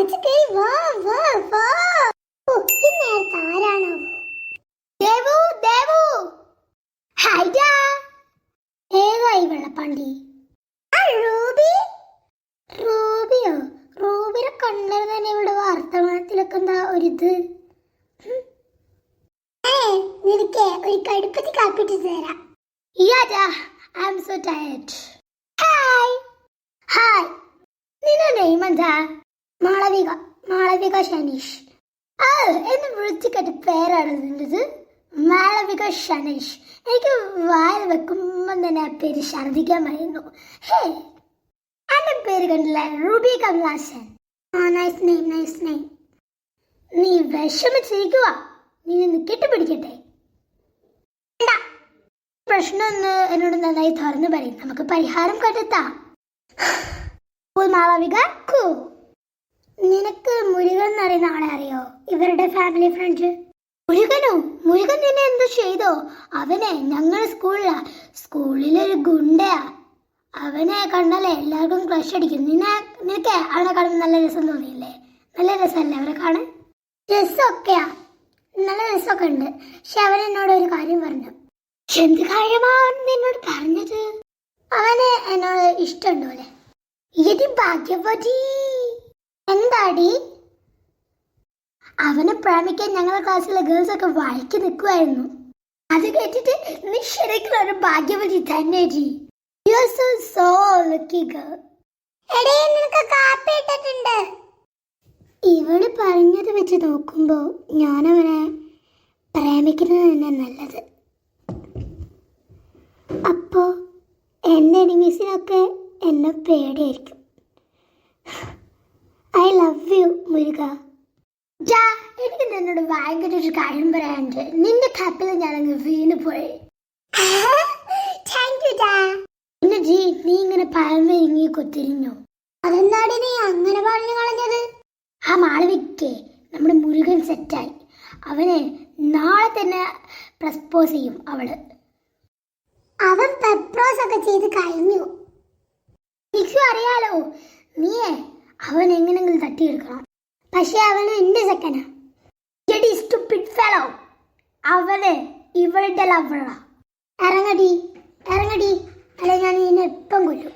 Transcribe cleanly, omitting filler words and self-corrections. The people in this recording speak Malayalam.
വാ വാ വാ. ഓ, ഈ നേരത്തെ ആരാണോ? ദേവു ദേവു. ഹൈഡാ. ഏതായി വെള്ളപ്പാണ്ടി? റൂബി. റൂബിയോ? റൂബിനെ കണ്ടത് തന്നെ ഇവിടെ വർത്തമാനത്തിലൊക്കെ എന്താ ഒരിത്? നിനക്ക് ഒരു കടുപ്പത്തി കാപ്പിട്ട് തരാം. Yeah I am so tired. Hi hi. നിന്റെ നെയിം എന്താ? മാളവിക. മാളവിക ഷനീഷ്. എന്ന് വൃത്തിക്കെട്ട പേരാണ് നിന്റത്. മാളവിക ഷനീഷ്. എനിക്ക് വായിൽ വെക്കുമ്പം തന്നെ ആ പേര് ഛർദിക്കാൻ പറയുന്നു. ഹേ, എന്റെ പേര് കണ്ടില്ല, Ruby Kamalasan. Nice name, nice name. നീ വിഷമിച്ചിരിക്കുക. നീ നിന്ന് കെട്ടിപ്പിടിക്കട്ടെ. പ്രശ്നമൊന്ന് എന്നോട് നന്നായി തുറന്നു പറയും, നമുക്ക് പരിഹാരം കണ്ടെത്താം. മാളവിക, നിനക്ക് മുരുകൻ എന്നറിയുന്ന ആളെ അറിയോ? ഇവരുടെ ഫാമിലി ഫ്രണ്ട്. മുരുകനോ? മുരുകൻ നിന്നെ എന്ത് ചെയ്തോ? അവനെ ഞങ്ങൾ സ്കൂളിലൊരു ഗുണ്ടയാ. അവനെ കണ്ടാലേ എല്ലാവർക്കും ക്രഷ് അടിക്കും. നിനക്ക് അവനെ കാണുമ്പോൾ നല്ല രസം തോന്നിയില്ലേ? നല്ല രസമല്ലേ അവരെ കാണാൻ? രസമൊക്കെയാ, നല്ല രസമൊക്കെ ഉണ്ട്. പക്ഷെ അവൻ എന്നോട് ഒരു കാര്യം പറഞ്ഞു. എന്ത് കാര്യമാണ് നിന്നോട് പറഞ്ഞത്? അവന് എന്നോട് ഇഷ്ടമുണ്ടോ? എടി ഭാഗ്യവതി. എന്താടി? അവനെ പ്രേമിക്കാൻ ഞങ്ങളുടെ ക്ലാസ്സിലെ ഗേൾസ് ഒക്കെ വഴിക്ക് നിൽക്കുമായിരുന്നു. അത് കേട്ടിട്ട് നീ ശരിക്കും ഒരു ഭാഗ്യവതി തന്നെ. ഇവള് പറഞ്ഞത് വെച്ച് നോക്കുമ്പോ ഞാനവനെ പ്രേമിക്കുന്നത് തന്നെ നല്ലത്. അപ്പോ എന്റെ എനിമീസിനൊക്കെ എന്നെ പേടിയായിരിക്കും. I love you Muruga. എനിക്ക് നിന്നോട് ഭയങ്കര ഒരു കാര്യം പറയാനുണ്ട്. നിന്റെ കപ്പിൽ ഞാനങ്ങ് വീണ് പോയി. പിന്നെ നീ ഇങ്ങനെ പഴം വിരിങ്ങി കൊത്തിരിഞ്ഞോ? അതെന്താടി നീ അങ്ങനെ പറഞ്ഞു കളഞ്ഞത്? ആ മാളവികയെ നമ്മുടെ മുരുകൻ സെറ്റായി. അവനെ നാളെ തന്നെ പ്രപ്പോസ് ചെയ്യും അവള്. അവൻ പ്രപ്പോസ് ഒക്കെ ചെയ്ത് കഴിഞ്ഞു. എനിക്കും അറിയാലോ, നീയേ അവൻ എങ്ങനെങ്കിലും തട്ടിയെടുക്കണം. പക്ഷെ അവന് എന്റെ സെക്കൻഡാ. അവന് ഇവളുടെ ലവളാ. ഇറങ്ങടി ഇറങ്ങടി, അല്ലെ ഞാൻ നിന്നെ എപ്പം കൊല്ലും.